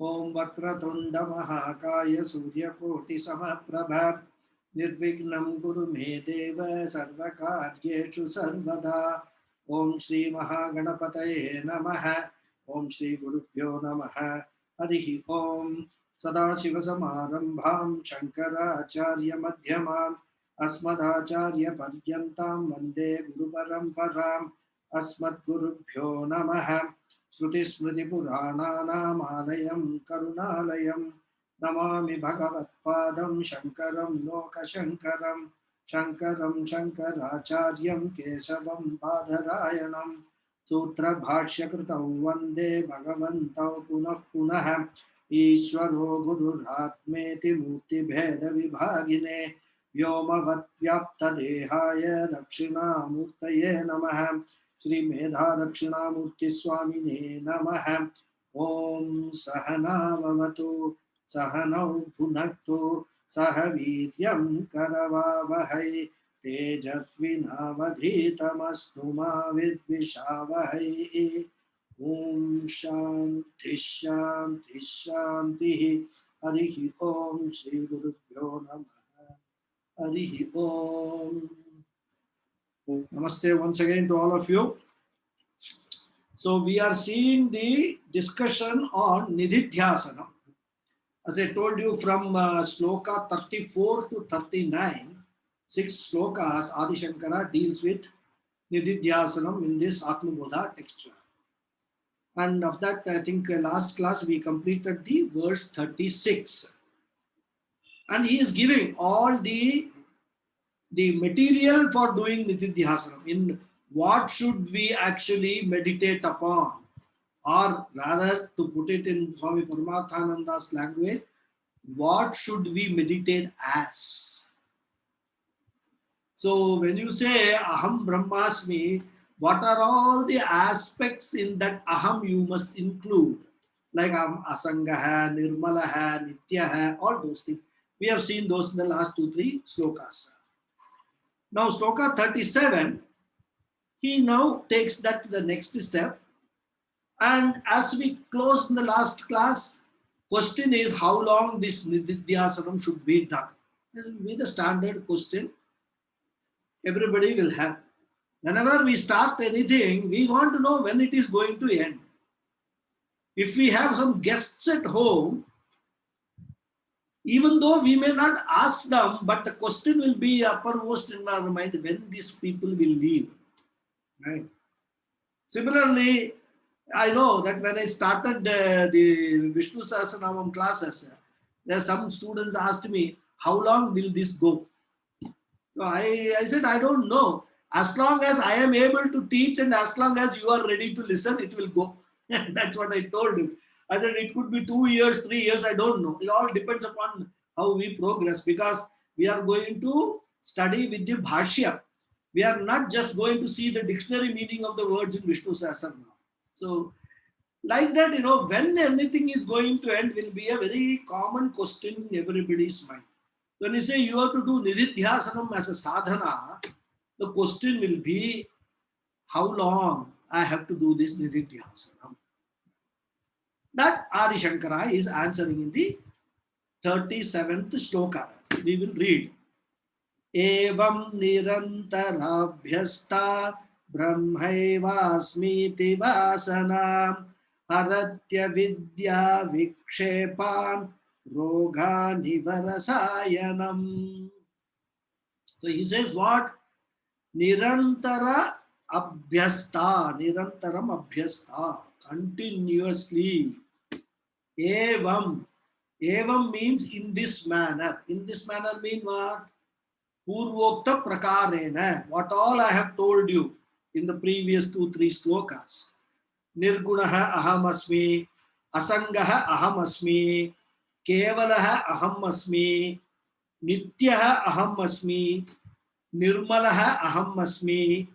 Om Vakratunda Mahakaya Suryakoti Samaprabha Nirvignam Guru Medeva Sarvakaryeshu Sarvada Om Shri Mahaganapataye Namaha Om Shri Gurubhyo Namaha Harihi Om Sadashiva Samarambham Shankaracharya Madhyamam Asmadacharya Paryantam Vande Guru Paramparam Asmad Gurubhyo Namaha Shruti Smriti Purananam Karunalayam Namami Bhagavatpadam Shankaram Lokashankaram Shankaram Shankaracharyam Kesavam Badharayanam Sutra Bhashyakritau Vande Bhagavantau Punah Punah Ishvaro Gururatmeti Murti Bheda Vibhagine Vyoma Vatyapta Dehaya Dakshina Murtaye Namaha Shri Medha Dakshinamurti Swamine Namaha Om Sahana Vavatu Sahanau Bhunaktu Sahaviryam Karavavahai Tejasvinavadhitamastu ma vidvishavahai Om Shanti Shanti Shanti Harihi Om Shri Gurubhyo Namaha Harihi Om. Namaste once again to all of you. So we are seeing the discussion on Nididhyasana. As I told you from sloka 34 to 39, 6 slokas Adi Shankara deals with Nididhyasanam in this Atma Bodha text. And of that, I think last class we completed the verse 36. And he is giving all the material for doing Nididhyasanam. In what should we actually meditate upon? Or rather, to put it in Swami Paramarthananda's language, what should we meditate as? So when you say Aham Brahmasmi, what are all the aspects in that Aham you must include? Like Asangaha, Nirmalaha, Nityaha, all those things. We have seen those in the last 2-3 slokas. Now, sloka 37, he now takes that to the next step. And as we closed in the last class, question is how long this Nididhyasanam should be done. This will be the standard question everybody will have. Whenever we start anything, we want to know when it is going to end. If we have some guests at home, even though we may not ask them, but the question will be uppermost in our mind when these people will leave. Right? Similarly, I know that when I started the Vishnu Sahasranamam classes, there some students asked me, how long will this go? So I said, I don't know. As long as I am able to teach and as long as you are ready to listen, it will go. That's what I told him. I said, it could be 2 years, 3 years, I don't know. It all depends upon how we progress, because we are going to study with the Bhashya. We are not just going to see the dictionary meaning of the words in Vishnu Sahasranam. So, like that, when anything is going to end will be a very common question in everybody's mind. When you say you have to do Nididhyasanam as a sadhana, the question will be, how long I have to do this Nididhyasanam? That Adi Shankara is answering in the 37th shloka. We will read. Evam nirantarabhyasta brahmaivasmiti vasanam aratya vidya vikshepan roga nivarasayanam. So he says what? Nirantara abhyasta, nirantaram abhyasta, continuously. Evam. Evam means in this manner. In this manner mean what? Purvokta prakarena. What all I have told you in the previous 2-3 slokas. Nirgunaha ahamasmi, asangaha ahamasmi, kevalaha ahamasmi, nityaha ahamasmi, nirmalaha ahamasmi,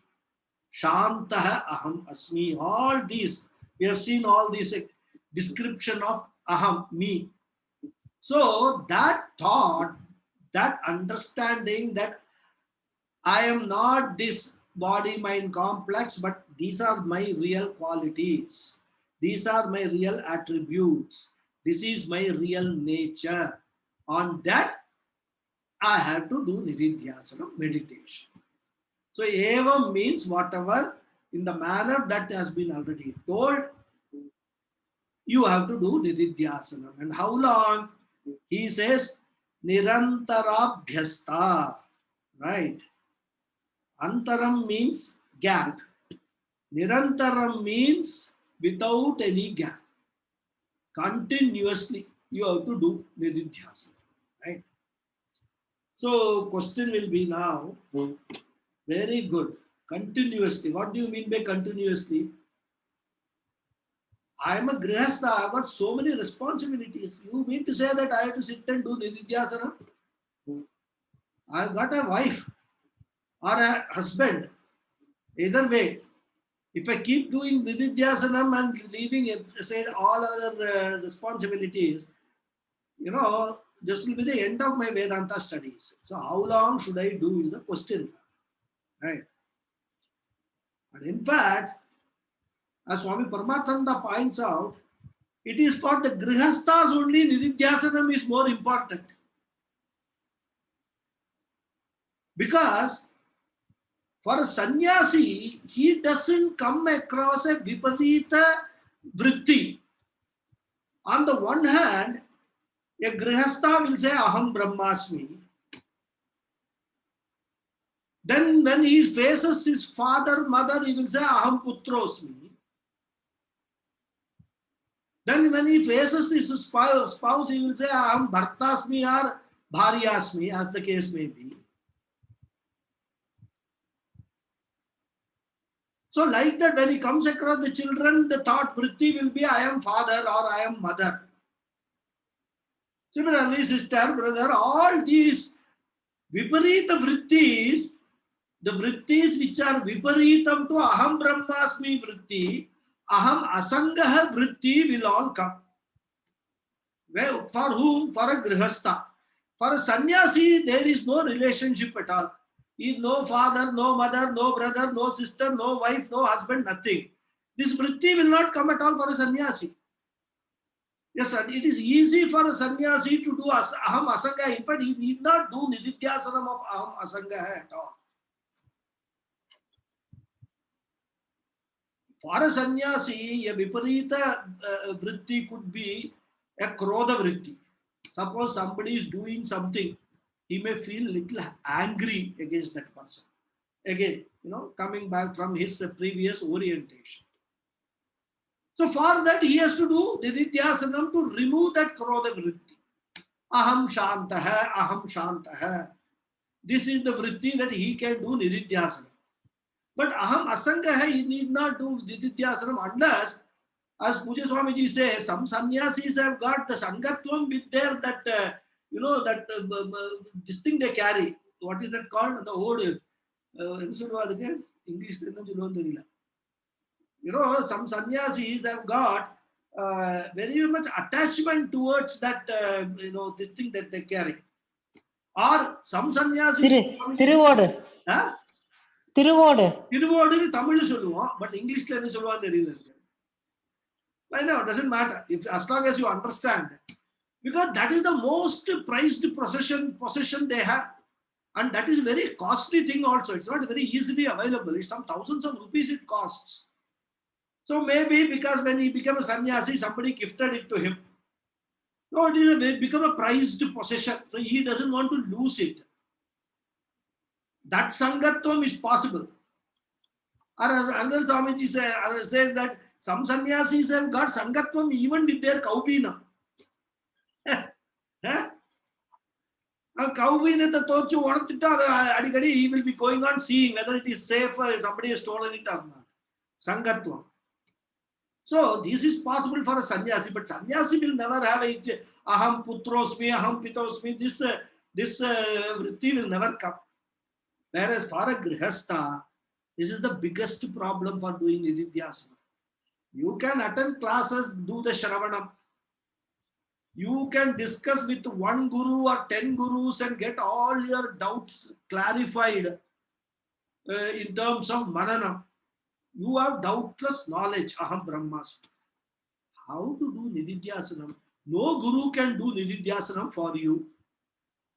shantaha ahamasmi. All these, we have seen all these description of aham, me. So that thought, that understanding that I am not this body mind complex, but these are my real qualities. These are my real attributes. This is my real nature. On that, I have to do nididhyasana, meditation. So evam means whatever in the manner that has been already told, you have to do nididhyasana. And how long? He says nirantarabhyasta. Right? Antaram means gap. Nirantaram means without any gap. Continuously you have to do nididhyasana. Right? So question will be now, very good. Continuously. What do you mean by continuously? I am a grihastha. I have got so many responsibilities. You mean to say that I have to sit and do nididhyasana? I have got a wife or a husband. Either way, if I keep doing nididhyasanam and leaving aside all other responsibilities, this will be the end of my Vedanta studies. So how long should I do is the question. Right? And in fact, as Swami Paramathananda points out, it is for the grihasthas only nididhyasanam is more important. Because for a sannyasi, he doesn't come across a viparita vritti. On the one hand, a grihastha will say aham brahmasmi. Then when he faces his father, mother, he will say aham putrosmi. Then when he faces his spouse, he will say aham bhartasmi or bharyasmi, as the case may be. So like that, when he comes across the children, the thought vritti will be I am father or I am mother. Similarly, sister, brother, all these viparita vrittis, the vrittis which are viparitam to aham brahmasmi vritti, aham asangaha vritti will all come. Well, for whom? For a grihastha. For a sannyasi, there is no relationship at all. He is no father, no mother, no brother, no sister, no wife, no husband, nothing. This vritti will not come at all for a sannyasi. Yes, sir, it is easy for a sannyasi to do aham asanga. In fact, he need not do nididhyasanam of aham asanga at all. For a sannyasi, a viparita vritti could be a krodha vritti. Suppose somebody is doing something, he may feel little angry against that person. Again, coming back from his previous orientation. So for that, he has to do nididhyasanam to remove that krodha vritti. Aham shantaha, aham shantaha. This is the vritti that he can do nididhyasanam. But aham asangaha, he need not do nididhyasanam unless, as Puja Swamiji says, some sannyasis have got the sangatvam with their this thing they carry. What is that called? The old English. Some sannyasis have got very much attachment towards that, this thing that they carry. Or some sannyasis. Tiruvodu. Huh? Tiruvodu. Tiruvodu in Tamil solluvom, but English la enna solluvan theriyala. I know, it doesn't matter. As long as you understand. Because that is the most prized possession they have. And that is a very costly thing also. It's not very easily available. It's some thousands of rupees it costs. So maybe because when he became a sannyasi, somebody gifted it to him. No, it become a prized possession. So he doesn't want to lose it. That sangatvam is possible. Or as another Swamiji says that some sannyasis have got sangatvam even with their kaubina. He will be going on seeing whether it is safe or somebody has stolen it or not. Sangatvam. So this is possible for a sannyasi, but sannyasi will never have a aham putrosmi, aham pitosmi. This vritti will never come. Whereas for a grihastha, this is the biggest problem for doing nididhyasana. You can attend classes, do the shravanam. You can discuss with one guru or 10 gurus and get all your doubts clarified in terms of mananam. You have doubtless knowledge, aham brahmasmi. How to do nididhyasanam? No guru can do nididhyasanam for you.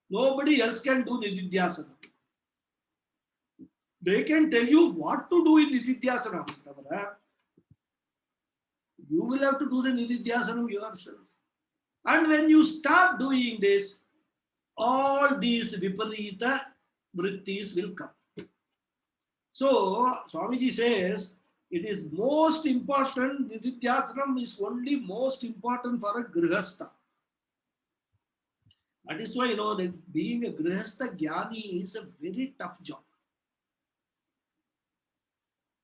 Nobody else can do nididhyasanam. They can tell you what to do in nididhyasanam. You will have to do the nididhyasanam yourself. And when you start doing this, all these viparita vrittis will come. So, Swamiji says, it is most important, nididhyasanam is only most important for a grihastha. That is why, that being a grihastha jnani is a very tough job.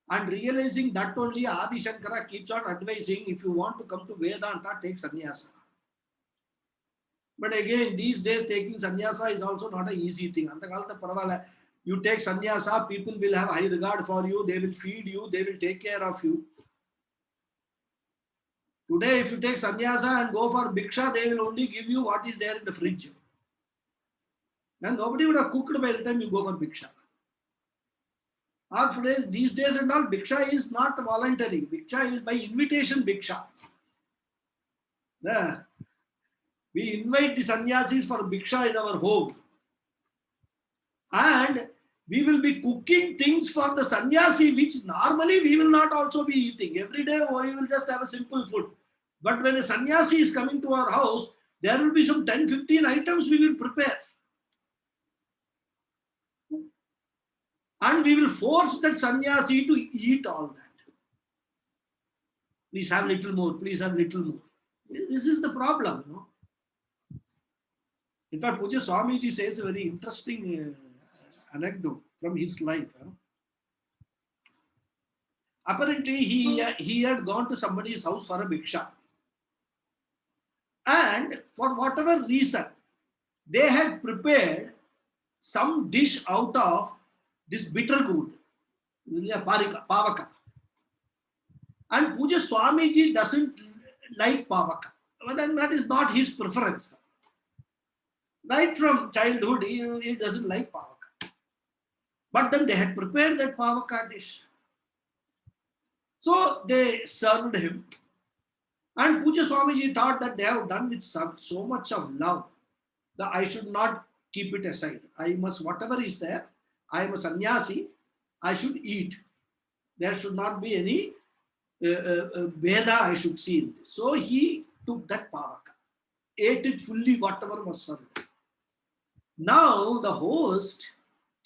And realizing that only Adi Shankara keeps on advising, if you want to come to Vedanta, take sannyasa. But again, these days taking sannyasa is also not an easy thing. You take sannyasa, people will have high regard for you, they will feed you, they will take care of you. Today, if you take sannyasa and go for bhiksha, they will only give you what is there in the fridge. And nobody would have cooked by the time you go for bhiksha. Or today, these days and all, bhiksha is not voluntary. Bhiksha is by invitation bhiksha. Yeah. We invite the sannyasis for bhiksha in our home. And we will be cooking things for the sannyasi, which normally we will not also be eating. Every day we will just have a simple food. But when a sannyasi is coming to our house, there will be some 10-15 items we will prepare. And we will force that sannyasi to eat all that. Please have little more, please have little more. This is the problem. No? In fact, Puja Swamiji says a very interesting anecdote from his life. Apparently, he had gone to somebody's house for a bhiksha. And for whatever reason, they had prepared some dish out of this bitter gourd, pavaka. And Puja Swamiji doesn't like pavaka. But then that is not his preference. Right from childhood, he doesn't like pavaka. But then they had prepared that pavaka dish. So they served him. And Puja Swamiji thought that they have done with so much of love that I should not keep it aside. I must, whatever is there, I am a sannyasi, I should eat. There should not be any Veda I should see in this. So he took that pavaka, ate it fully, whatever was served. Now the host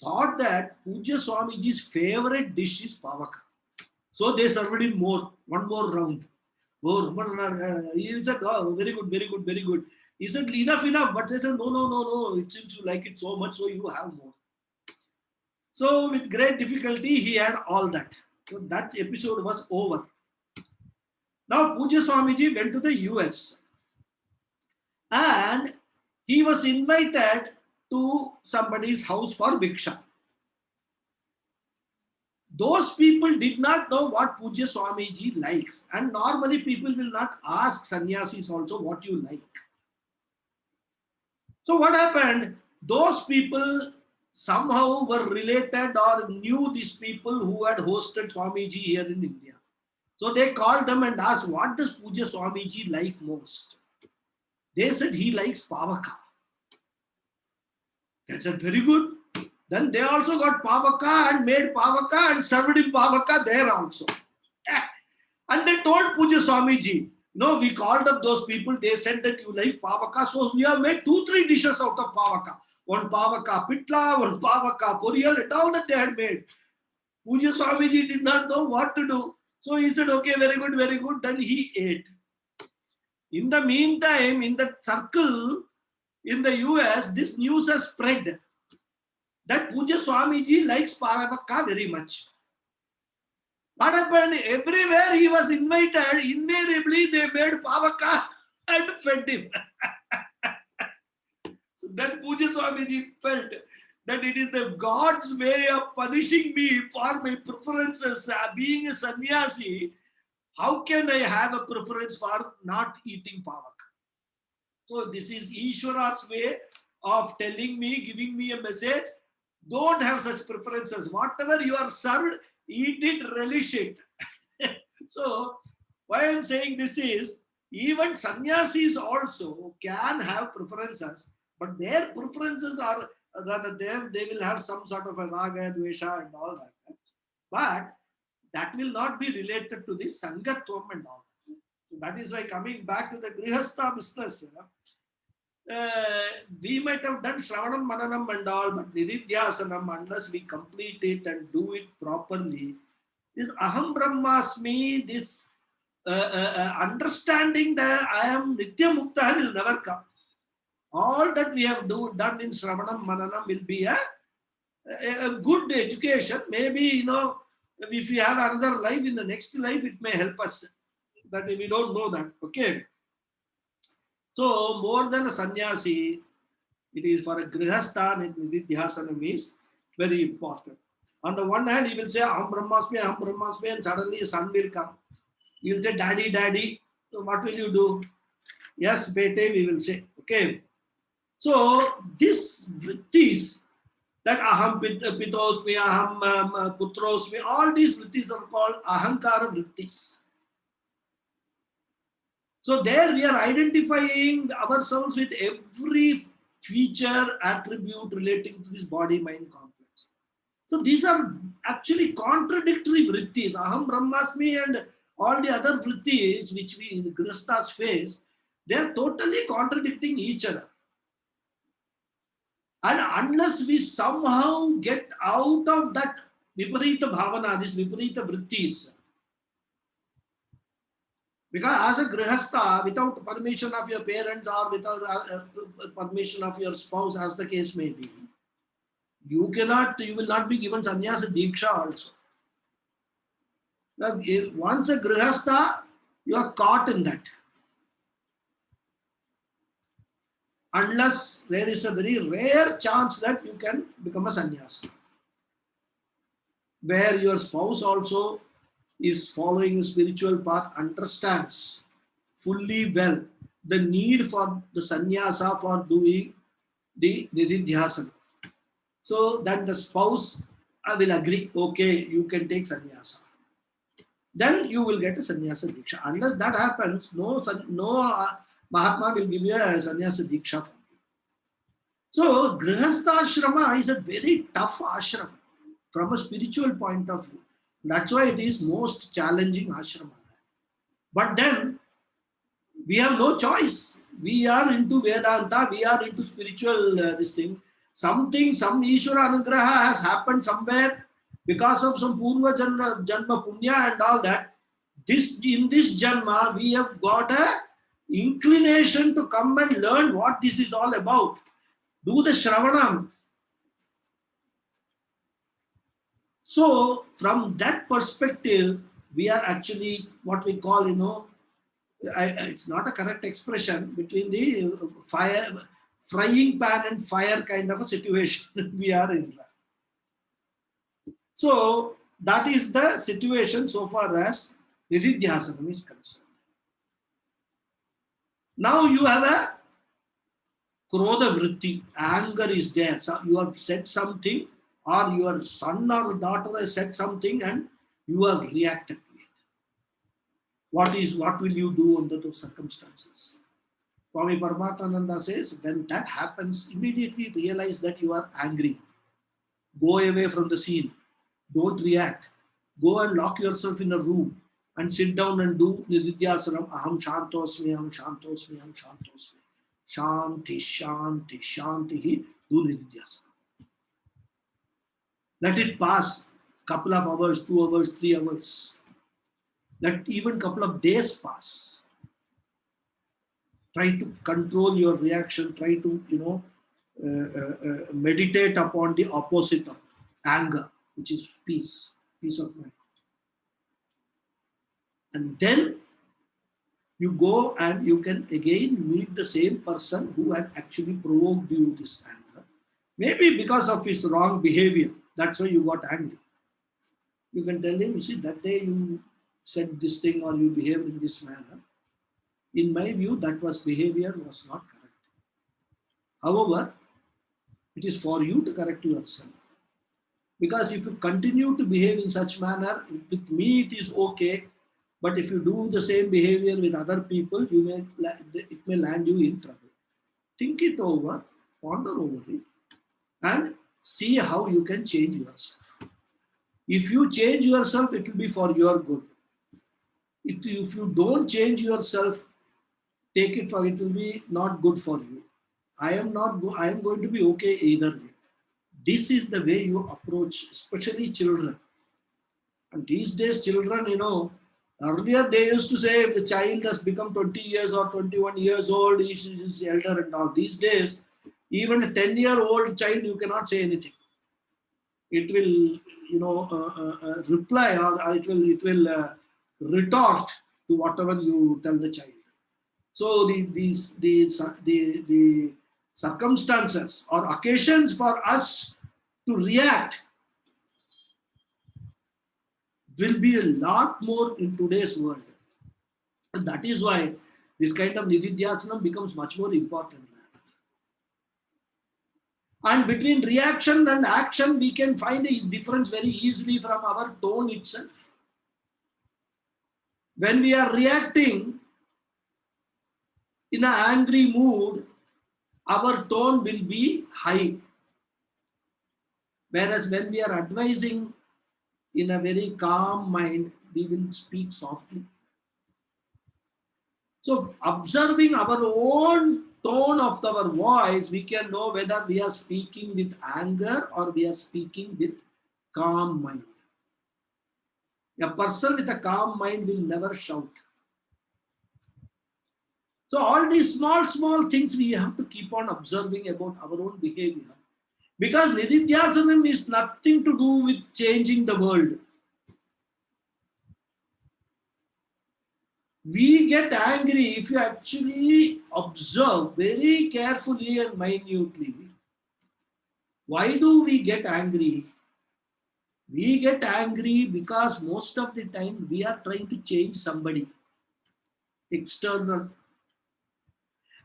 thought that Puja Swamiji's favorite dish is pavaka. So they served him more, one more round. He said, oh, very good, very good, very good. He said, enough. But they said, no. It seems you like it so much, so you have more. So with great difficulty, he had all that. So that episode was over. Now Puja Swamiji went to the US. And he was invited to somebody's house for bhiksha. Those people did not know what Puja Swamiji likes. And normally people will not ask sannyasis also what you like. So what happened? Those people somehow were related or knew these people who had hosted Swamiji here in India. So they called them and asked, what does Puja Swamiji like most? They said he likes pavaka. They said, very good. Then they also got pavaka and made pavaka and served him pavaka there also. And they told Puja Swamiji, no, we called up those people. They said that you like pavaka. So we have made 2-3 dishes out of pavaka. One pavaka pitla, one pavaka poriyal, and all that they had made. Puja Swamiji did not know what to do. So he said, okay, very good, very good. Then he ate. In the meantime, in that circle in the US, this news has spread that Puja Swamiji likes pavaka very much. What happened? Everywhere he was invited, invariably they made pavaka and fed him. So then Puja Swamiji felt that it is the God's way of punishing me for my preferences. Being a sannyasi, how can I have a preference for not eating pavaka? So this is Ishwara's way of telling me, giving me a message. Don't have such preferences. Whatever you are served, eat it, relish it. So why I am saying this is, Even sannyasis also can have preferences, but their preferences are rather there, they will have some sort of a raga, dvesha, and all that. But that will not be related to the sangatvam and all that. So that is why, coming back to the grihastha business, we might have done Shravanam, Mananam and all, but Nididhyasanam, unless we complete it and do it properly, this Aham Brahmasmi, this understanding that I am Nitya Mukta will never come. All that we have done in Shravanam, Mananam will be a good education. Maybe, if we have another life, in the next life, it may help us. That we don't know that. Okay. So, more than a sannyasi, it is for a grihastha, and nididhyasanam is very important. On the one hand, he will say, Aham Brahmasmi, and suddenly a son will come. He will say, Daddy, Daddy. So what will you do? Yes, Bete, we will say. Okay. So, this vrittis, that Aham Pitosmi, Aham Putrosmi, all these vrittis are called Ahankara vrittis. So there we are identifying ourselves with every feature, attribute relating to this body-mind complex. So these are actually contradictory vrittis. Aham Brahmasmi and all the other vrittis which we, the Grihasthas, face, they are totally contradicting each other. And unless we somehow get out of that Viparita Bhavana, this Viparita vrittis, because as a grihastha, without permission of your parents or without permission of your spouse, as the case may be, you will not be given sannyasa diksha also. Now, once a grihastha, you are caught in that. Unless there is a very rare chance that you can become a sannyasi, where your spouse also is following a spiritual path, understands fully well the need for the sannyasa for doing the nididhyasana. So that the spouse will agree, okay, you can take sannyasa. Then you will get a sannyasa diksha. Unless that happens, no Mahatma will give you a sannyasa diksha for you. So grihastha ashrama is a very tough ashram from a spiritual point of view. That's why it is most challenging ashrama. But then we have no choice. We are into Vedanta, we are into spiritual this thing. Some Ishvara Anugraha has happened somewhere because of some Purva Janma Punya and all that. In this Janma, we have got a inclination to come and learn what this is all about. Do the Shravanam. So, from that perspective, we are actually what we call, it's not a correct expression, between the frying pan and fire kind of a situation we are in. So, that is the situation so far as Nididhyasanam is concerned. Now you have a Krodha vritti, anger is there. So you have said something, or your son or daughter has said something and you have reacted to it. What will you do under those circumstances? Swami Paramatmananda says, when that happens, immediately realize that you are angry. Go away from the scene. Don't react. Go and lock yourself in a room and sit down and do Nididhyasanam. Aham Shantosmi, Aham Shantosmi, Aham Shantosmi. Shanti, Shanti, Shanti. Do Nididhyasanam. Let it pass. Couple of hours, 2 hours, 3 hours. Let even couple of days pass. Try to control your reaction. Try to, meditate upon the opposite of anger, which is peace of mind. And then you go and you can again meet the same person who had actually provoked you this anger. Maybe because of his wrong behavior. That's why you got angry. You can tell him, you see, that day you said this thing or you behaved in this manner. In my view, behavior was not correct. However, it is for you to correct yourself. Because if you continue to behave in such manner, with me it is okay, But if you do the same behavior with other people, it may land you in trouble. Think it over, ponder over it, and see how you can change yourself. If you change yourself, it will be for your good. If you don't change yourself, take it for it will be not good for you. I am not. I am going to be okay either way. This is the way you approach, especially children. And these days, children, earlier they used to say if a child has become 20 years or 21 years old, he is elder and all. These days, even a 10-year-old child, you cannot say anything. It will, reply, or it will retort to whatever you tell the child. So the circumstances or occasions for us to react will be a lot more in today's world. And that is why this kind of nididhyasana becomes much more important. And between reaction and action, we can find a difference very easily from our tone itself. When we are reacting in an angry mood, our tone will be high. Whereas when we are advising in a very calm mind, we will speak softly. So observing our own tone of our voice, we can know whether we are speaking with anger or we are speaking with calm mind. A person with a calm mind will never shout. So all these small things we have to keep on observing about our own behavior. Because nididhyasanam is nothing to do with changing the world. We get angry if you actually observe very carefully and minutely. Why do we get angry? We get angry because most of the time we are trying to change somebody external.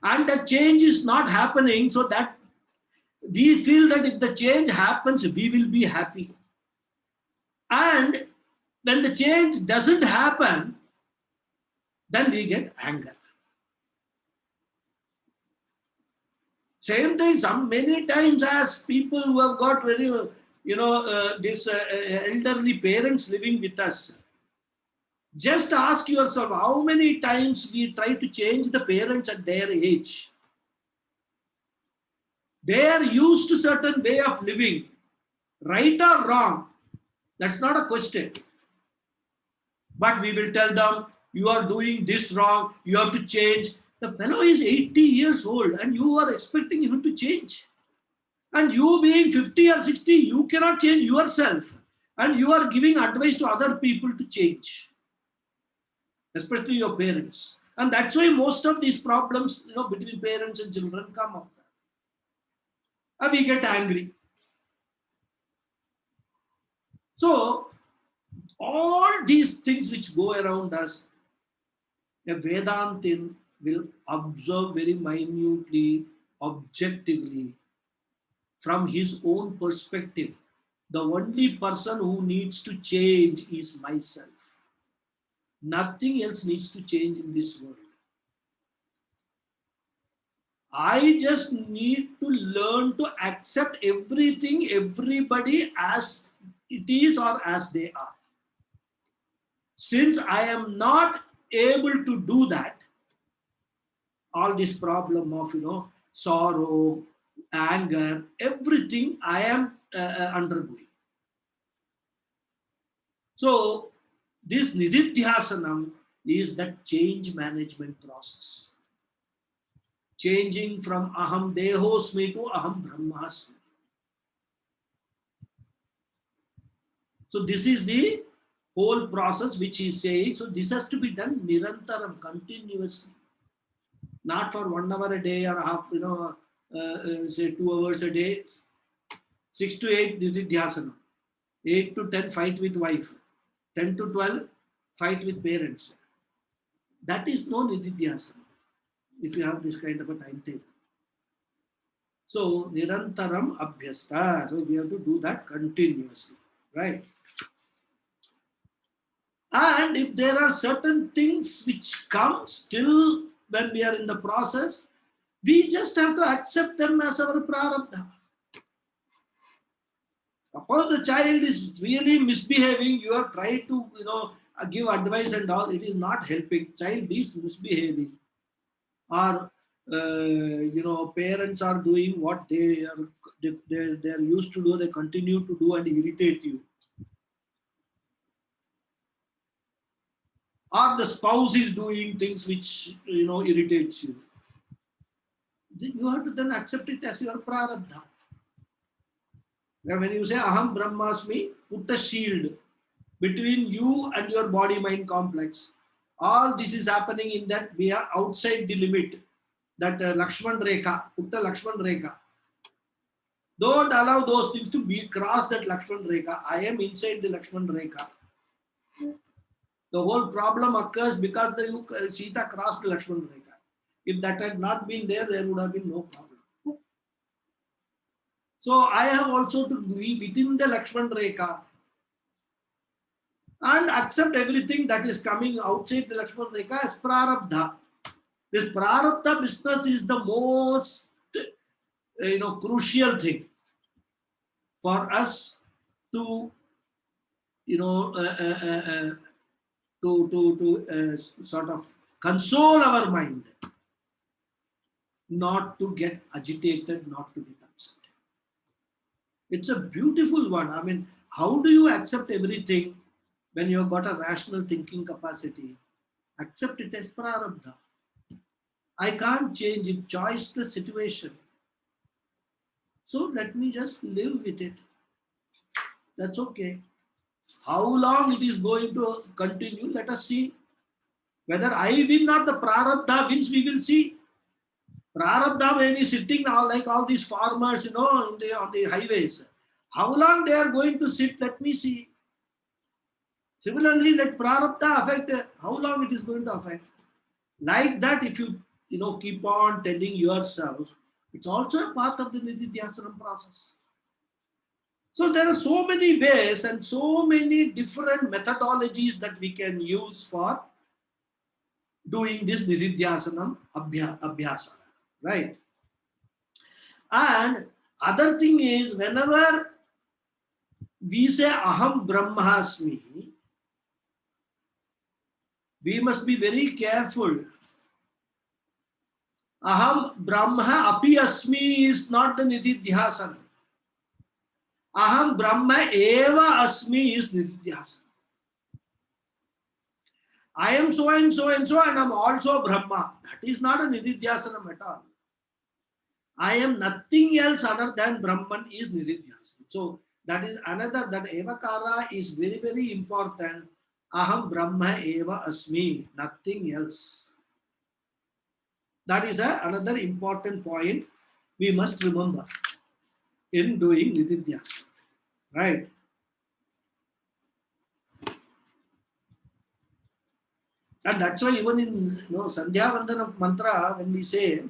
And the change is not happening, so that we feel that if the change happens, we will be happy. And when the change doesn't happen, then we get anger. Same thing, many times as people who have got very, this elderly parents living with us. Just ask yourself how many times we try to change the parents at their age. They are used to certain way of living, right or wrong. That's not a question. But we will tell them, you are doing this wrong, you have to change. The fellow is 80 years old and you are expecting him to change. And you being 50 or 60, you cannot change yourself. And you are giving advice to other people to change, especially your parents. And that's why most of these problems, between parents and children come up. And we get angry. So, all these things which go around us, a Vedantin will observe very minutely, objectively, from his own perspective. The only person who needs to change is myself. Nothing else needs to change in this world. I just need to learn to accept everything, everybody as it is or as they are. Since I am not able to do that, all this problem of, sorrow, anger, everything I am undergoing. So this nididhyasanam is that change management process. Changing from aham dehosmi to aham brahmasmi. So this is the whole process which he is saying. So this has to be done nirantaram, continuously. Not for 1 hour a day or half, say 2 hours a day. 6 to 8 nididhyasana. 8 to 10 fight with wife. 10 to 12 fight with parents. That is no nididhyasana if you have this kind of a timetable. So nirantaram abhyasta. So we have to do that continuously. Right? And if there are certain things which come still when we are in the process, we just have to accept them as our prarabdha. Suppose the child is really misbehaving, you have tried to, give advice and all, it is not helping. Child is misbehaving. Or, parents are doing what they are used to do, they continue to do and irritate you. Or the spouse is doing things which, irritates you. You have to then accept it as your prarabdha. Now when you say aham brahmasmi, put a shield between you and your body mind complex. All this is happening in that we are outside the limit. That Lakshman Rekha, put a Lakshman Rekha. Don't allow those things to be cross that Lakshman Rekha. I am inside the Lakshman Rekha. The whole problem occurs because the Sita crossed the Lakshman Rekha. If that had not been there, there would have been no problem. So I have also to be within the Lakshman Rekha and accept everything that is coming outside the Lakshman Rekha as prarabdha. This prarabdha business is the most, crucial thing for us to, sort of console our mind, not to get agitated, not to get upset. It's a beautiful one. I mean, how do you accept everything when you've got a rational thinking capacity? Accept it as prarabdha. I can't change it, choiceless situation. So let me just live with it. That's okay. How long it is going to continue, let us see. Whether I win or the prarabdha wins, we will see. Prarabdha may be sitting now like all these farmers, on the highways. How long they are going to sit, let me see. Similarly, let prarabdha affect how long it is going to affect. Like that, if you, keep on telling yourself, it's also a part of the nididhyasana process. So there are so many ways and so many different methodologies that we can use for doing this nididhyasana abhyasa, right? And other thing is, whenever we say aham brahmasmi, we must be very careful. Aham brahma api asmi is not the nididhyasana. Aham brahma eva asmi is nididhyasana. I am so and so and so and I am also Brahma. That is not a nididhyasana at all. I am nothing else other than Brahman is nididhyasana. So that is another, that evakara is very, very important. Aham Brahma eva asmi, nothing else. That is another important point we must remember in doing nididhyasana. Right? And that's why even in Sandhya Vandana mantra, when we say,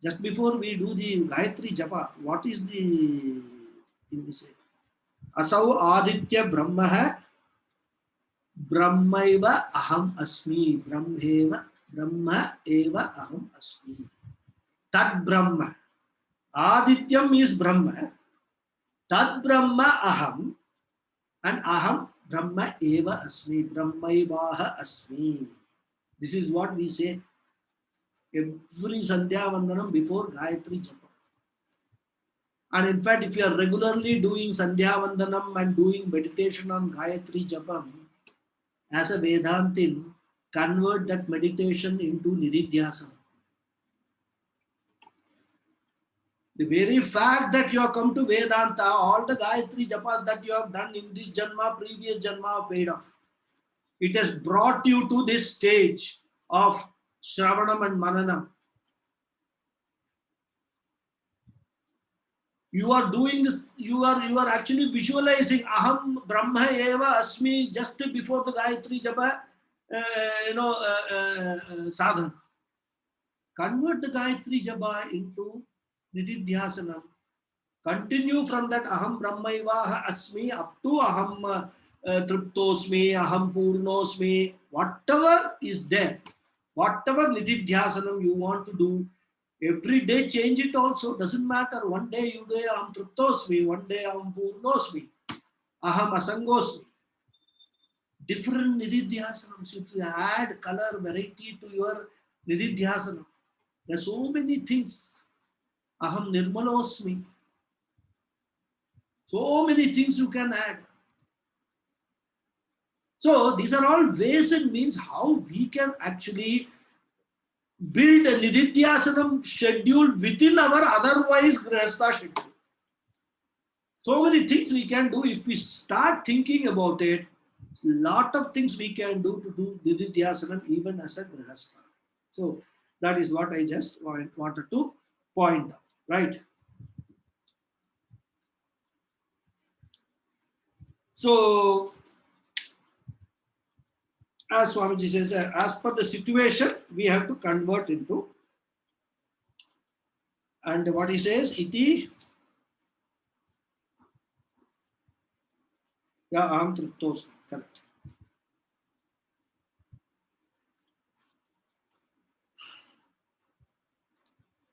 just before we do the Gayatri Japa, what is the thing we say? Asau Aditya Brahma Brahmaiva Aham Asmi. Brahma Eva Aham Asmi. Tad Brahma. Adityam is Brahma. Tad Brahma Aham. And Aham Brahma Eva Asmi. Brahmaivaha Asmi. This is what we say every Sandhya Vandanam before Gayatri Japa. And in fact, if you are regularly doing Sandhya Vandanam and doing meditation on Gayatri Japam, as a Vedantin, convert that meditation into Nididhyasana. The very fact that you have come to Vedanta, all the Gayatri Japas that you have done in this Janma, previous Janma, paid off. It has brought you to this stage of Shravanam and Mananam. You are doing this, you are actually visualizing Aham Brahma Eva Asmi just before the Gayatri Japa, sadhana. Convert the Gayatri Japa into Nididhyasana. Continue from that Aham Brahma Eva Asmi up to Aham triptosmi, aham purnosmi, whatever is there, whatever nididhyasanam you want to do, every day change it also, doesn't matter. One day you do aham triptosmi, one day aham purnosmi, aham asangosmi. Different nididhyasanams, if you add color, variety to your nididhyasanam, there are so many things. Aham nirmalosmi. So many things you can add. So these are all ways and means how we can actually build a nididhyasanam schedule within our otherwise grihastha schedule. So many things we can do if we start thinking about it. Lot of things we can do to do nididhyasanam even as a grihastha. So that is what I just wanted to point out, right? So as Swamiji says, as per the situation, we have to convert into. And what he says, iti, yeah, aham triptos, correct.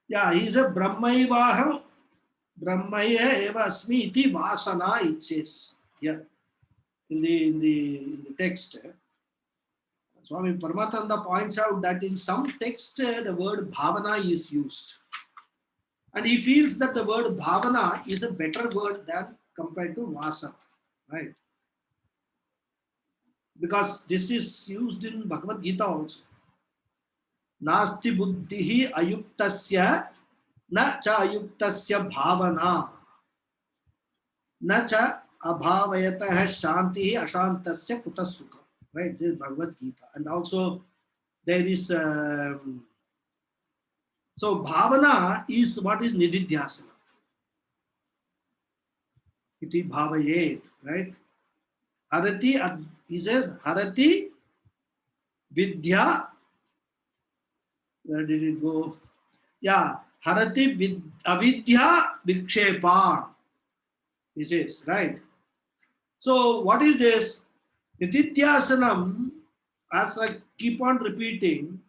Yeah, he is a brahmaivaham, brahmaya eva asmi iti vasana, it says. Yeah, in the text. Swami Paramatanda points out that in some text the word bhavana is used. And he feels that the word bhavana is a better word than compared to vasana, right? Because this is used in Bhagavad Gita also. Nasti buddhihi ayuktasya na cha ayuktasya bhavana na cha abhavayatah shanti ashantasya kutasukha. Right, this is Bhagavad Gita. And also there is so bhavana is what is nididhyasana. Iti bhavayet, right? Harati, he says harati vidya. Where did it go? Yeah, harati avidya vikshepa. He says, right? So what is this? Nididhyasanam, as I keep on repeating,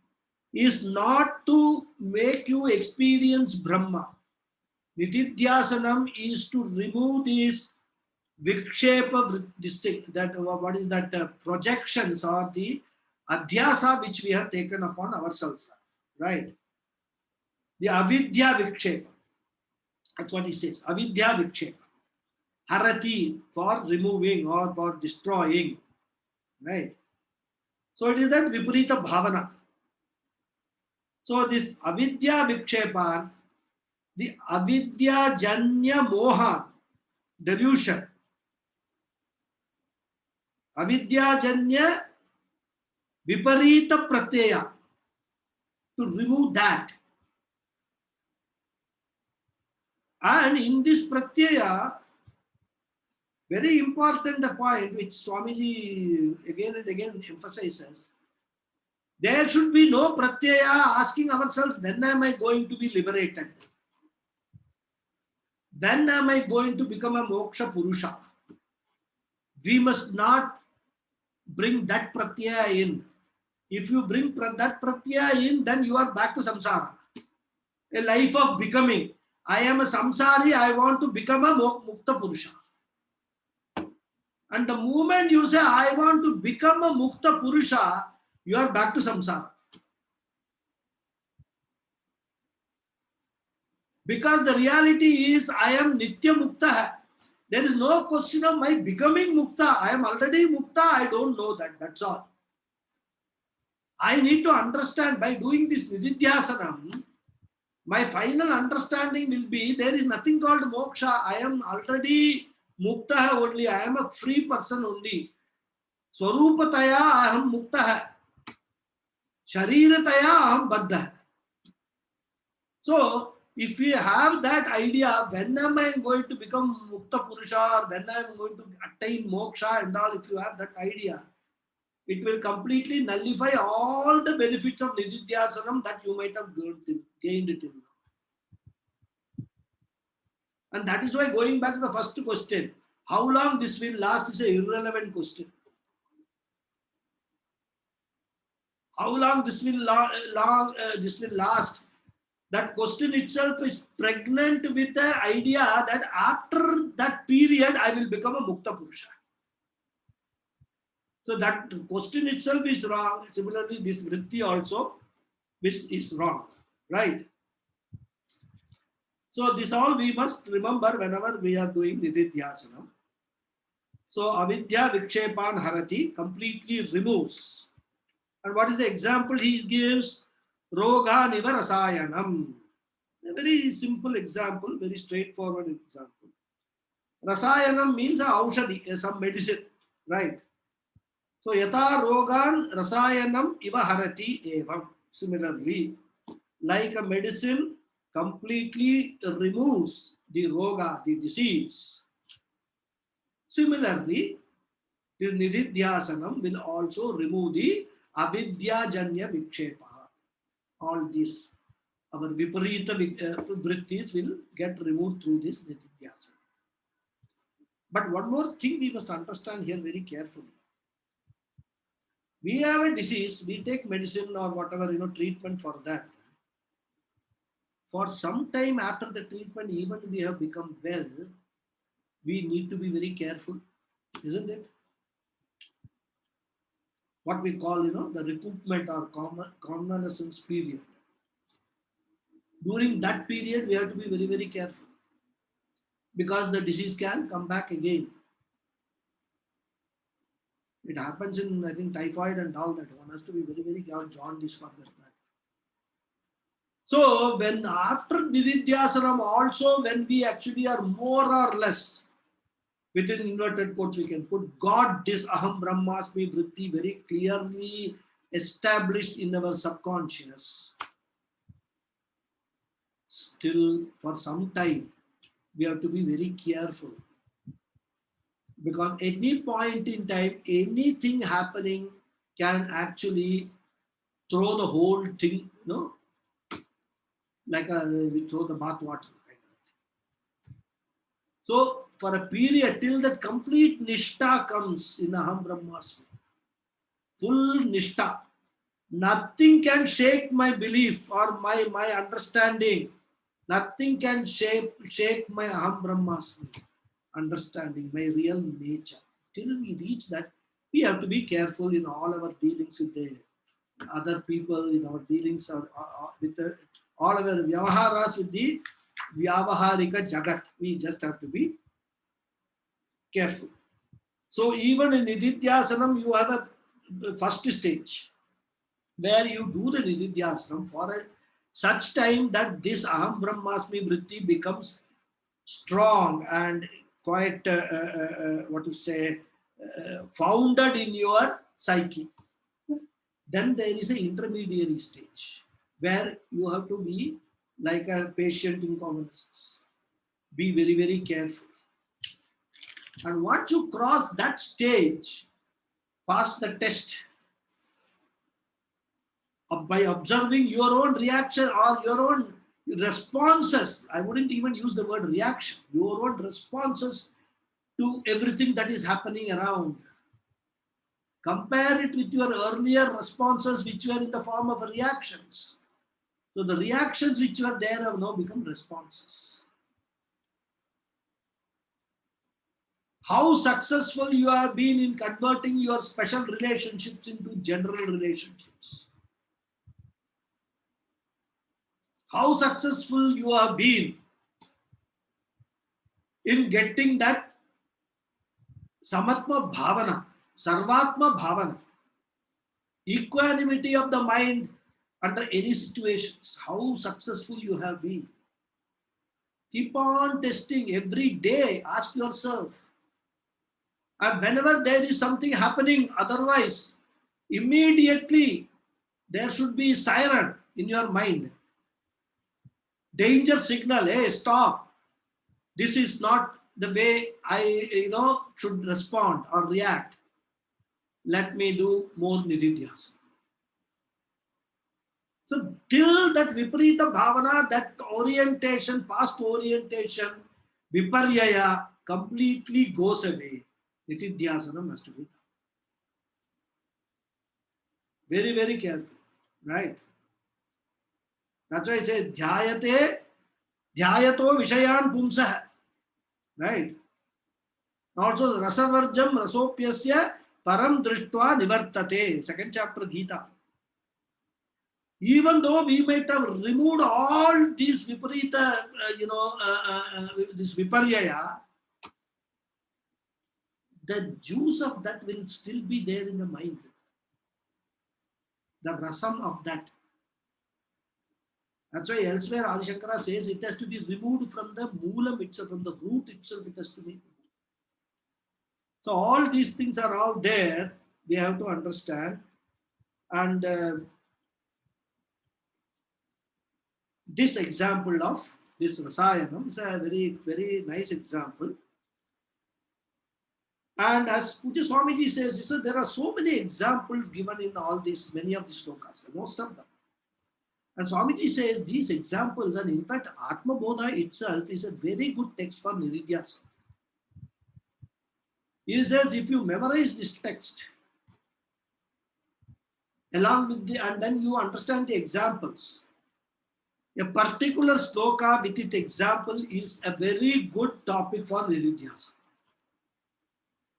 is not to make you experience Brahma. Nididhyasanam is to remove these vikshepa, that what is that projections or the adhyasa which we have taken upon ourselves, right? The avidya vikshepa. That's what he says. Avidya vikshepa. Harati, for removing or for destroying, right? So it is that viparita bhavana. So this avidya vikshepan, the avidya janya moha, delusion, avidya janya viparita pratyaya, to remove that. And in this pratyaya, very important point which Swamiji again and again emphasizes, there should be no pratyaya asking ourselves, when am I going to be liberated? When am I going to become a moksha purusha? We must not bring that pratyaya in. If you bring that pratyaya in, then you are back to samsara. A life of becoming. I am a samsari, I want to become a mukta purusha. And the moment you say, I want to become a mukta purusha, you are back to samsara. Because the reality is, I am nitya mukta. There is no question of my becoming mukta. I am already mukta, I don't know that. That's all. I need to understand by doing this nididhyasanam, my final understanding will be there is nothing called moksha. I am already mukta only. I am a free person only. Swarupataya aham mukta. Sharirataya aham baddha. So, if we have that idea, when am I going to become mukta purusha, or when I am going to attain moksha and all, if you have that idea, it will completely nullify all the benefits of nididhyasanam that you might have gained it in. And that is why, going back to the first question, How long this will last is an irrelevant question. How long this will this will last? That question itself is pregnant with the idea that after that period I will become a Mukta Purusha. So that question itself is wrong. Similarly, this vritti also is wrong, right? So this all we must remember whenever we are doing nididhyasana. So avidya vikshepan harati, completely removes. And what is the example he gives? Roga nivarasayanam. A very simple example, very straightforward example. Rasayanam means a aushadhi, some medicine, right? So yata rogan rasayanam iva harati evam. Similarly, like a medicine completely removes the roga, the disease. Similarly, this nididhyasanam will also remove the avidyajanya vikshepa. All these, our viparita vrittis will get removed through this nididhyasana. But one more thing we must understand here very carefully. We have a disease, we take medicine or whatever, treatment for that. For some time after the treatment, even we have become well, we need to be very careful, isn't it? What we call, the recoupment or convalescence period. During that period, we have to be very, very careful because the disease can come back again. It happens in, I think, typhoid and all that. One has to be very, very careful. Jaundice for that matter. So, when after nididhyasanam also, when we actually are more or less, within inverted quotes, we can put got this aham brahmasmi vritti very clearly established in our subconscious. Still, for some time, we have to be very careful. Because any point in time, anything happening can actually throw the whole thing, like we throw the bath water. So, for a period till that complete nishta comes in Aham Brahmasmi, full nishta, nothing can shake my belief or my understanding. Nothing can shake my Aham Brahmasmi understanding, my real nature. Till we reach that, we have to be careful in all our dealings with the other people, in our dealings with all our vyavaharas with the vyavaharika jagat. We just have to be careful. So even in nididhyasanam, you have a first stage where you do the nididhyasanam for such time that this aham brahmasmi vritti becomes strong and quite what to say founded in your psyche. Then there is an intermediary stage where you have to be like a patient in convalescence. Be very, very careful. And once you cross that stage, pass the test by observing your own reaction or your own responses. I wouldn't even use the word reaction, your own responses to everything that is happening around. Compare it with your earlier responses, which were in the form of reactions. So the reactions which were there have now become responses. How successful you have been in converting your special relationships into general relationships. How successful you have been in getting that samatma bhavana, sarvatma bhavana, equanimity of the mind under any situations. How successful you have been. Keep on testing every day. Ask yourself. And whenever there is something happening, otherwise, immediately there should be siren in your mind. Danger signal, hey, stop. This is not the way I, should respond or react. Let me do more nididhyasana. So till that viparita bhavana, that orientation, past orientation, viparyaya completely goes away, Nitidhyasanam has to be done. Very, very careful, right? That's why it says, Dhyayato Vishayan Pumsah, right? Also, Rasavarjam Rasopyasya Param Drishtva Nivartate, second chapter Gita. Even though we might have removed all these Viparita, this Viparyaya, the juice of that will still be there in the mind. The rasam of that. That's why elsewhere Adi Shankara says it has to be removed from the moolam itself, from the root itself, it has to be. So all these things are all there, we have to understand. And this example of this Rasayanam is a very, very nice example. And as Puja Swamiji says, there are so many examples given in all these, many of the slokas, most of them. And Swamiji says these examples, and in fact, Atma Bodha itself is a very good text for Nididhyasana. He says if you memorize this text, along with and then you understand the examples, a particular sloka with its example is a very good topic for Nididhyasana.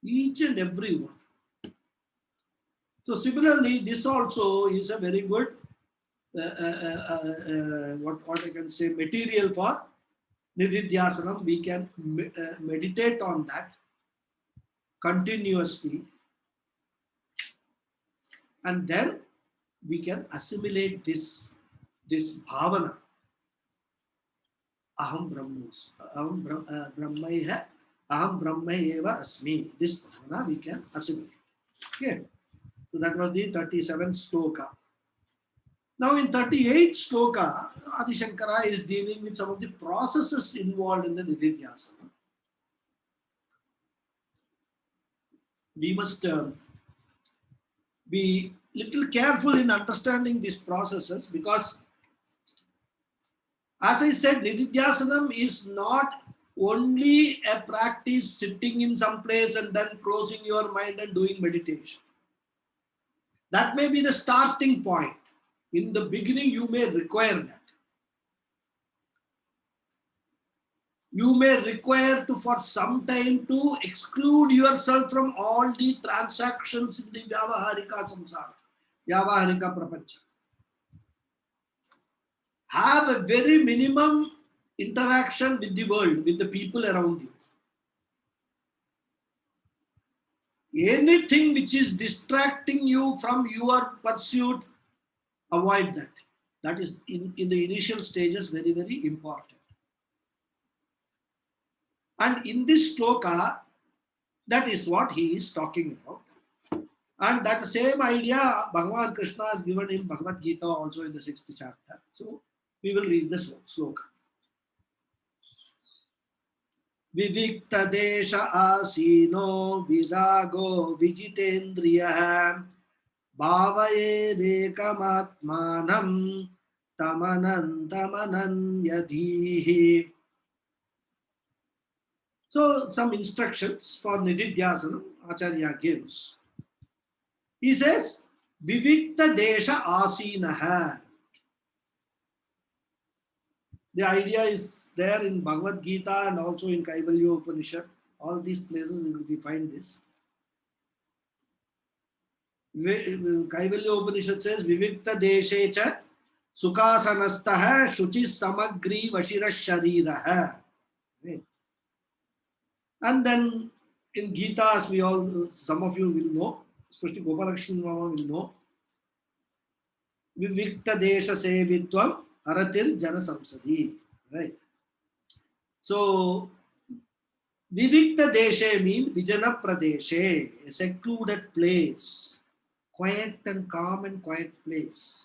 Each and every one. So similarly, this also is a very good, what I can say, material for Nididhyasanam. We can meditate on that continuously, and then we can assimilate this bhavana. Aham Brahmos, Aham Brahmaiha, Aham Brahmaeva Asmi. This bhavana we can assimilate. Okay. So that was the 37th sloka. Now in 38th sloka, Adi Shankara is dealing with some of the processes involved in the Nididhyasana. We must be little careful in understanding these processes, because as I said, Nididhyasanam is not only a practice sitting in some place and then closing your mind and doing meditation. That may be the starting point. In the beginning, you may require that. You may require to, for some time, to exclude yourself from all the transactions in the Vyavaharika Samsara, Vyavaharika Prapancha. Have a very minimum interaction with the world, with the people around you. Anything which is distracting you from your pursuit, avoid that. That is in the initial stages very, very important. And in this sloka, that is what he is talking about. And that same idea Bhagavan Krishna has given in Bhagavad Gita also in the 6th chapter. So we will read this sloka. Vivikta desha asino virago vijitendriya bhavaye dekamatmanam tamanam yadhihi. So some instructions for Nididhyasanam Acharya gives. He says, Vivikta desha asinaha. The idea is there in Bhagavad Gita and also in Kaivalya Upanishad. All these places we find this. Kaivalya Upanishad says, Vivikta deshecha sukasanastaha shuchi samagri vashira shariraha. And then in Gita, as we all, some of you will know, especially Gopalakshmi Mama will know, Vivikta desha sevitvam aratir jana samsadi. Right. So, Vivikta deshe means Vijana Pradeshe, a secluded place, quiet and calm and quiet place.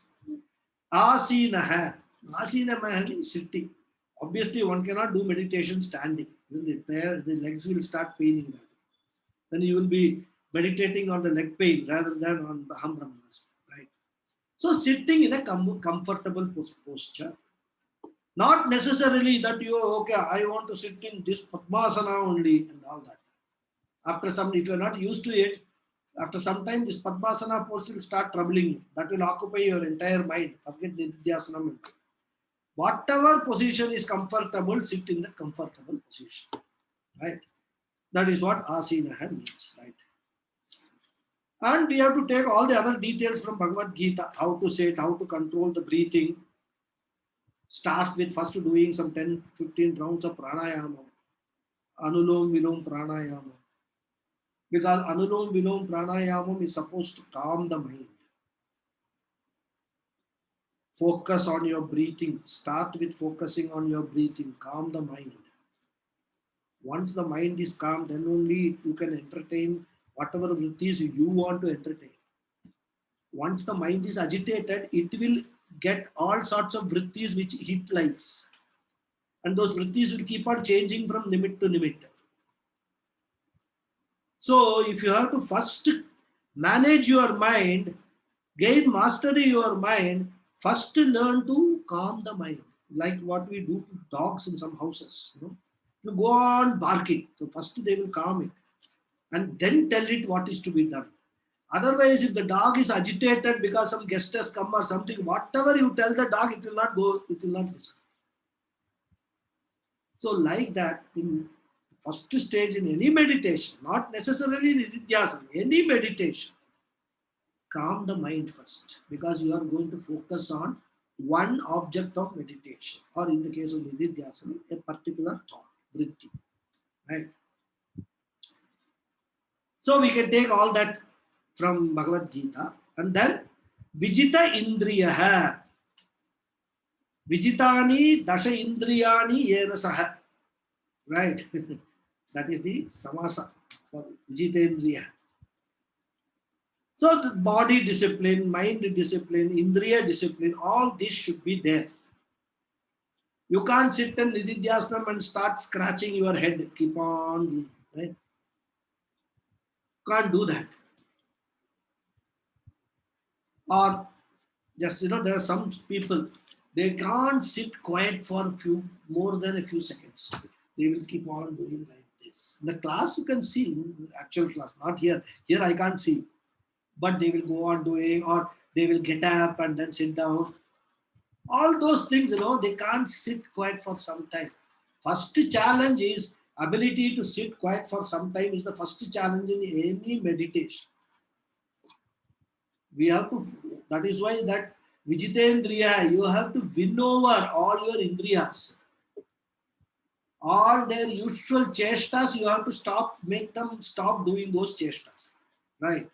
Asinaha. Asinaha means sitting. Obviously, one cannot do meditation standing. Isn't it? There, the legs will start paining. Then you will be meditating on the leg pain rather than on the Aham Brahmasmi. Right. So, sitting in a comfortable posture. Not necessarily that you, okay, I want to sit in this Padmasana only and all that. After some, if you're not used to it, after some time, this Padmasana pose will start troubling you. That will occupy your entire mind. Forget Nididhyasana. Whatever position is comfortable, sit in the comfortable position. Right? That is what Asinaha means. Right? And we have to take all the other details from Bhagavad Gita, how to sit, how to control the breathing. Start with first doing some 10-15 rounds of pranayama, anulom vilom pranayama. Because anulom vilom pranayama is supposed to calm the mind. Focus on your breathing. Start with focusing on your breathing. Calm the mind. Once the mind is calm, then only you can entertain whatever vrittis you want to entertain. Once the mind is agitated, it will get all sorts of vrittis which it likes. And those vrittis will keep on changing from nimit to nimit. So if you have to first manage your mind, gain mastery your mind, first learn to calm the mind. Like what we do to dogs in some houses. You go on barking. So first they will calm it. And then tell it what is to be done. Otherwise, if the dog is agitated because some guest has come or something, whatever you tell the dog, it will not go, it will not listen. So like that, in first stage in any meditation, not necessarily nididhyasana, any meditation, calm the mind first, because you are going to focus on one object of meditation, or in the case of nididhyasana, a particular thought, vritti. Right? So we can take all that from Bhagavad Gita, and then Vijita Indriyaha. Vijitani Dasha Indriyani Yena Saha. Right? That is the samasa for Vijitendriya. So the body discipline, mind discipline, Indriya discipline, all this should be there. You can't sit in Nididhyasana and start scratching your head. Keep on, right? Can't do that. Or just, there are some people, they can't sit quiet for more than a few seconds. They will keep on doing like this. In the class you can see, in actual class, not here. Here I can't see. But they will go on doing, or they will get up and then sit down. All those things, they can't sit quiet for some time. First challenge is ability to sit quiet for some time is the first challenge in any meditation. We have to, that is why that Vijitendriya, you have to win over all your Indriyas. All their usual chestas, you have to make them stop doing those chestas. Right?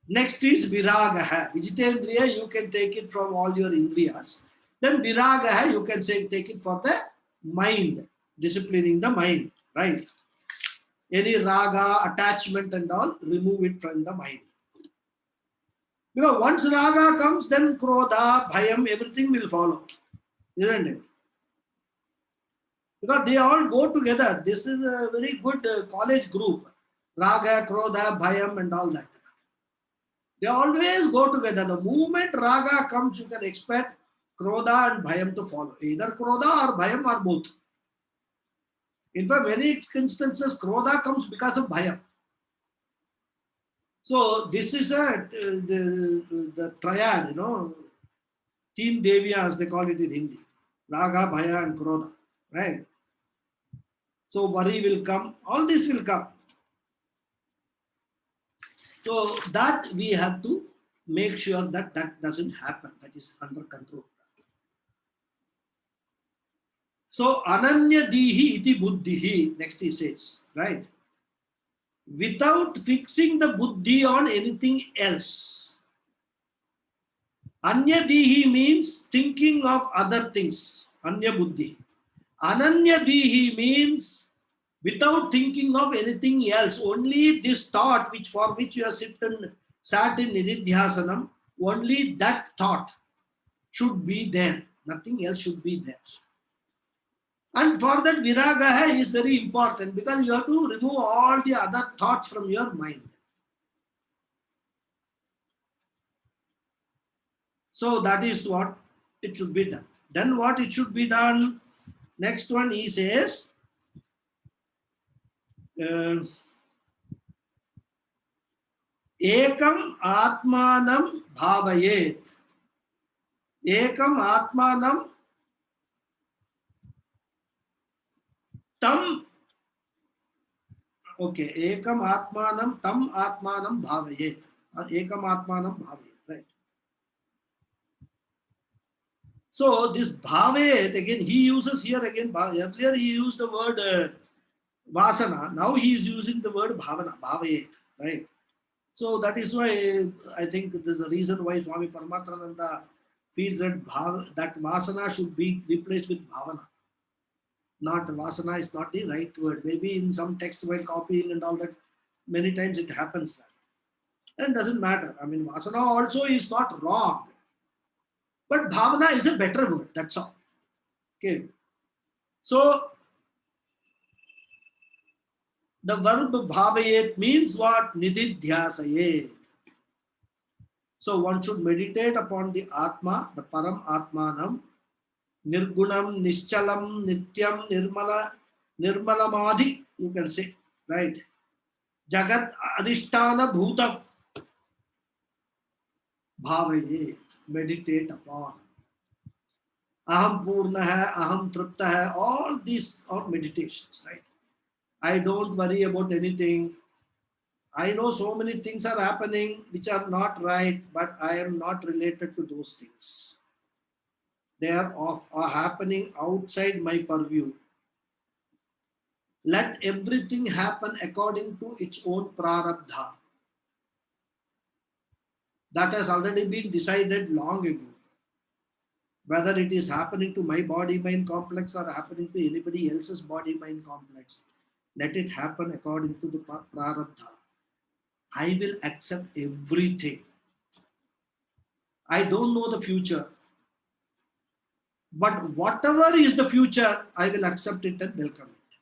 Next is Viragaha. Vijitendriya, you can take it from all your Indriyas. Then Viragaha, you can take it for the mind, disciplining the mind. Right? Any raga, attachment and all, remove it from the mind. Because once raga comes, then krodha, bhayam, everything will follow. Isn't it? Because they all go together. This is a very good college group. Raga, krodha, bhayam and all that. They always go together. The moment raga comes, you can expect krodha and bhayam to follow. Either krodha or bhayam or both. In fact, many instances, krodha comes because of bhayam. So this is the triad, Teen Devya as they call it in Hindi. Raga, Bhaya and Krodha. Right? So worry will come. All this will come. So that we have to make sure that that doesn't happen. That is under control. So Ananyadihi iti buddhihi. Next he says, right? Without fixing the buddhi on anything else. Anyadihi means thinking of other things. Anya buddhi. Ananyadihi means without thinking of anything else. Only this thought for which you have sat in Nididhyasanam, only that thought should be there. Nothing else should be there. And for that, viragaha is very important because you have to remove all the other thoughts from your mind. So that is what it should be done. Then what it should be done? Next one he says, ekam atmanam bhavayet. Ekam atmanam tam. Okay, ekam atmanam tam atmanam bhavayet. Ekam atmanam bhavayet, right? So this bhavet, again, he uses here again, earlier he used the word vasana, now he is using the word bhavana, bhavet, right? So that is why I think there's a reason why Swami Paramatmananda feels that that vasana should be replaced with bhavana. Not vasana is not the right word. Maybe in some text while copying and all that, many times it happens. And doesn't matter. I mean, vasana also is not wrong. But bhavana is a better word, that's all. Okay. So the verb bhavayet means what? Nididhyasayet. So one should meditate upon the Atma, the Param Atmanam, Nirgunam, Nischalam, Nityam, Nirmalamadhi, you can say, right? Jagat Adhishtana Bhutam, Bhavayet, meditate upon. Aham Purna hai, Aham Tripta hai, all these are meditations, right? I don't worry about anything. I know so many things are happening which are not right, but I am not related to those things. They are happening outside my purview. Let everything happen according to its own prarabdha. That has already been decided long ago. Whether it is happening to my body-mind complex or happening to anybody else's body-mind complex, let it happen according to the prarabdha. I will accept everything. I don't know the future. But whatever is the future, I will accept it and welcome it.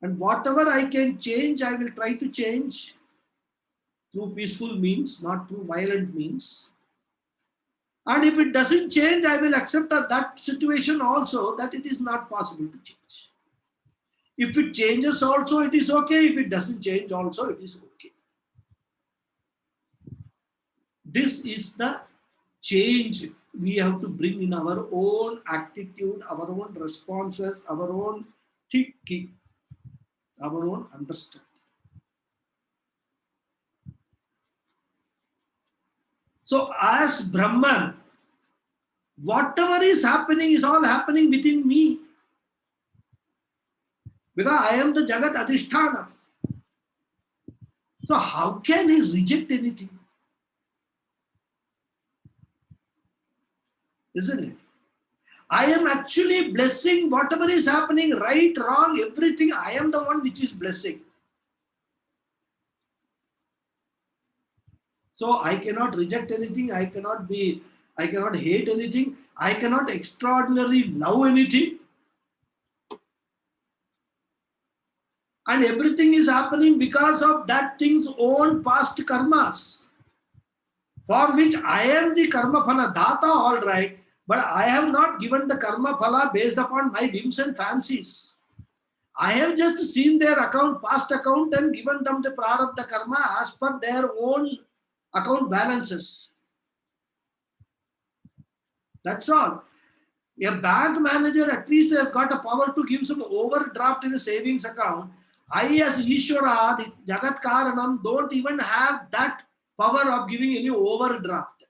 And whatever I can change, I will try to change through peaceful means, not through violent means. And if it doesn't change, I will accept that situation also, that it is not possible to change. If it changes also, it is okay. If it doesn't change also, it is okay. This is the change we have to bring in our own attitude, our own responses, our own thinking, our own understanding. So as Brahman, whatever is happening is all happening within me. Because I am the Jagat Adhisthana. So how can he reject anything? Isn't it? I am actually blessing whatever is happening, right, wrong, everything. I am the one which is blessing. So I cannot reject anything. I cannot hate anything. I cannot extraordinarily love anything. And everything is happening because of that thing's own past karmas, for which I am the karma phala data, all right, but I have not given the karma phala based upon my whims and fancies. I have just seen their account, past account, and given them the prarabdha karma as per their own account balances. That's all. A bank manager at least has got a power to give some overdraft in a savings account. I as Ishwara, the Jagat Karanam, don't even have that power of giving any overdraft.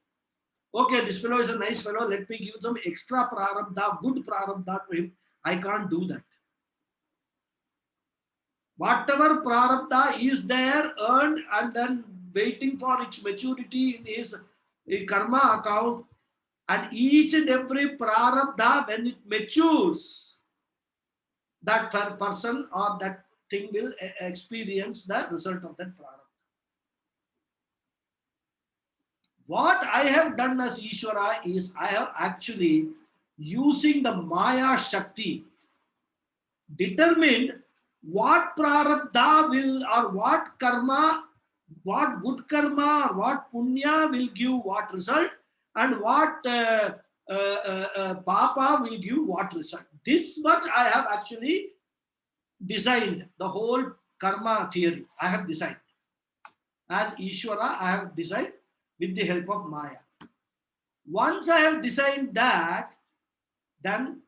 Okay, this fellow is a nice fellow, let me give some extra prarabdha, good prarabdha to him. I can't do that. Whatever prarabdha is there, earned and then waiting for its maturity in his karma account, and each and every prarabdha, when it matures, that person or that thing will experience the result of that prarabdha. What I have done as Ishvara is I have actually, using the Maya Shakti, determined what prarabdha will, or what karma, what good karma or what punya will give what result, and what Papa will give what result. This much I have actually designed, the whole karma theory. I have designed. As Ishvara, I have designed with the help of Maya. Once I have designed that, then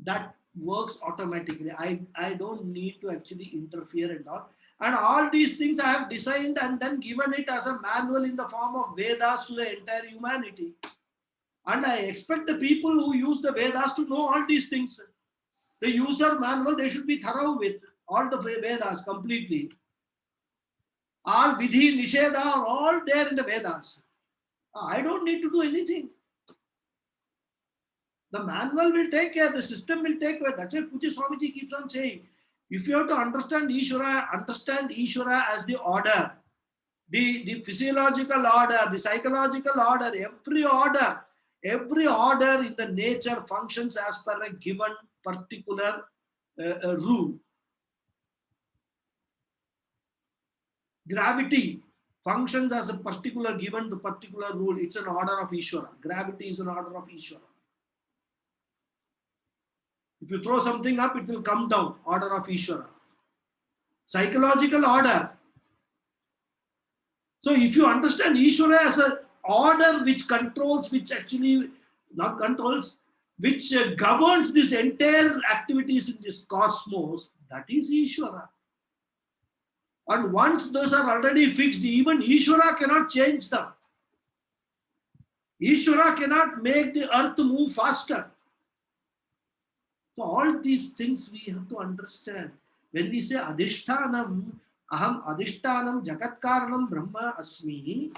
that works automatically. I don't need to actually interfere and all. And all these things I have designed and then given it as a manual in the form of Vedas to the entire humanity. And I expect the people who use the Vedas to know all these things. The user manual, they should be thorough with all the Vedas completely. All Vidhi, Nisheda are all there in the Vedas. I don't need to do anything. The manual will take care, the system will take care. That's why Pujya Swamiji keeps on saying, if you have to understand Ishvara as the order, the physiological order, the psychological order, every order in the nature functions as per a given particular rule. Gravity functions as a particular rule. It's an order of Ishvara. Gravity is an order of Ishvara. If you throw something up, it will come down. Order of Ishvara. Psychological order. So if you understand Ishvara as an order which controls, which governs this entire activities in this cosmos, that is Ishvara. And once those are already fixed, even Ishvara cannot change them. Ishvara cannot make the earth move faster. So all these things we have to understand. When we say Adhishtanam, Aham Adhishtanam Jagatkaranam Brahma Asmi,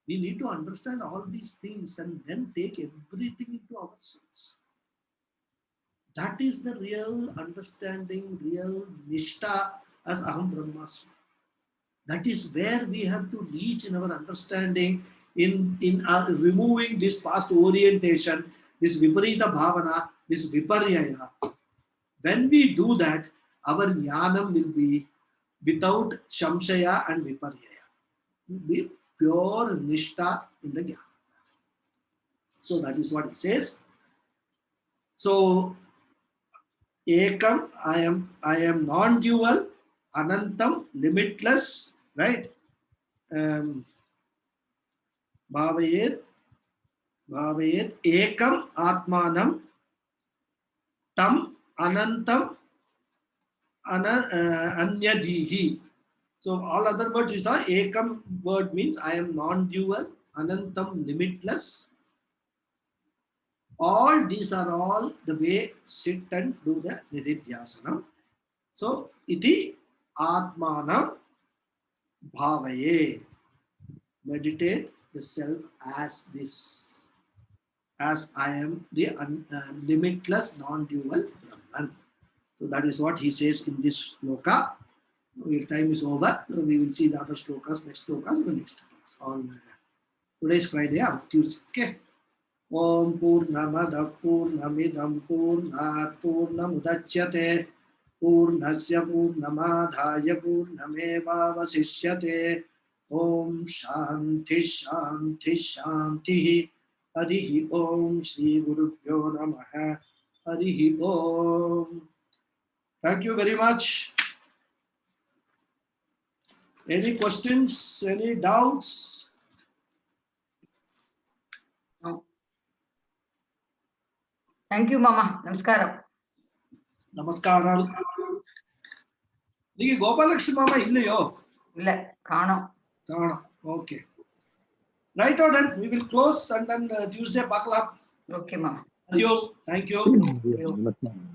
we need to understand all these things and then take everything into ourselves. That is the real understanding, real Nishta as Aham Brahmasmi. That is where we have to reach in our understanding, in removing this past orientation, this Viparita Bhavana, this Viparyaya. When we do that, our Jnanam will be without Shamshaya and Viparyaya. It will be pure Nishta in the Jnana. So that is what he says. So, Ekam, I am non-dual, Anantam, limitless, right? Bhavayet, Ekam, Atmanam, Tam, Anantam, Anyadihi. So all other words is Ekam word means I am non-dual, Anantam, limitless. All these are all the way sit and do the Nididhyasana. So iti Atmanam Bhavaye. Meditate the self as this. As I am the limitless, non-dual Brahman. So that is what he says in this sloka. Your time is over. We will see the other slokas, next slokas in the next class. On today's Friday, on Tuesday. Okay. Om Purnamadav Purnamidam Purnat Purnamudachyate Purnasya Purnamadhaya Purnameva Vasishyate. Om Shanti Shanti Shanti. Harihi Om Shri Gurubhyo Namaha. Harihi Om. Thank you very much. Any questions? Any doubts? No. Thank you, Mama. Namaskaram. Namaskaram. Nige Gopalakshmi Mama illayo? Illa, Kano. Kano. Okay. Right now then, we will close and then Tuesday pakla. Okay, Mama. Thank you. Thank you.